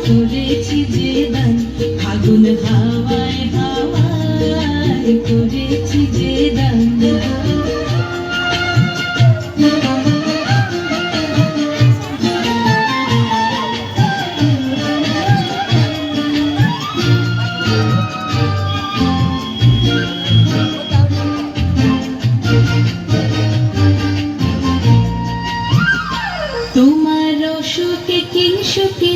করেছি যে দান, ফাগুন হাওয়ায় হাওয়ায় করেছি যে দান। তোমার সুখে কিংসুখে